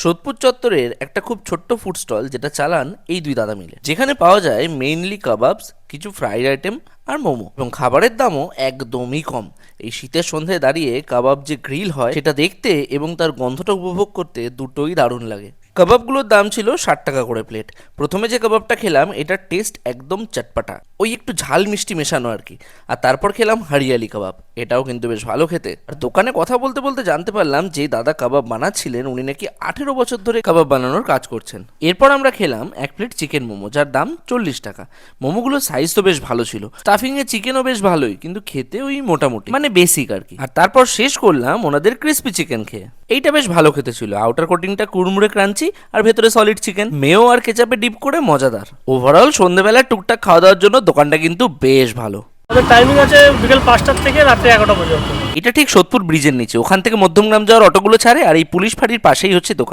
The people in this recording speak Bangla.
সোদপুর চত্বরের একটা খুব ছোট্ট ফুড স্টল যেটা চালান এই দুই দাদা মিলে, যেখানে পাওয়া যায় মেইনলি কাবাবস, কিছু ফ্রাইড আইটেম আর মোমো, এবং খাবারের দামও একদমই কম। এই শীতের সন্ধ্যায় দাঁড়িয়ে কাবাব যে গ্রিল হয় সেটা দেখতে এবং তার গন্ধটা উপভোগ করতে দুটোই দারুণ লাগে। কাবাবগুলোর দাম ছিল 60 টাকা করে প্লেট। প্রথমে যে কাবাবটা খেলাম এটার টেস্ট একদম চটপাটা, ওই একটু ঝাল মিষ্টি মেশানো আর কি। আর তারপর খেলাম হরিয়ালি কাবাব, এটাও কিন্তু বেশ ভালো খেতে। আর দোকানে কথা বলতে বলতে জানতে পারলাম যে দাদা কাবাব বানাচ্ছিলেন উনি নাকি 18 বছর ধরে কাবাব বানানোর কাজ করছেন। এরপর আমরা খেলাম এক প্লেট চিকেন মোমো, যার দাম 40 টাকা। মোমোগুলোর সাইজ তো বেশ ভালো ছিল, স্টাফিং এ চিকেনও বেশ ভালোই, কিন্তু খেতে ওই মোটামুটি মানে বেসিক আর কি। আর তারপর শেষ করলাম ওনাদের ক্রিস্পি চিকেন খেয়ে। এইটা বেশ ভালো খেতে ছিল, আউটার কোটিংটা কুড়মুড়ে ক্রাঞ্চি আর ভেতরে সলিড চিকেন, মেও আর কেচাপে ডিপ করে মজাদার। ওভারঅল সন্ধ্যেবেলা টুকটাক খাওয়া দাওয়ার জন্য দোকানটা কিন্তু বেশ ভালো। আমাদের টাইমিং আছে বিকেল 5টা থেকে রাত্রে 11টা পর্যন্ত। এটা ঠিক সোদপুর ব্রিজের নিচে, ওখান থেকে মধ্যমগ্রাম যাওয়ার অটোগুলো ছাড়ে, আর এই পুলিশ ফাঁড়ির পাশেই হচ্ছে দোকান।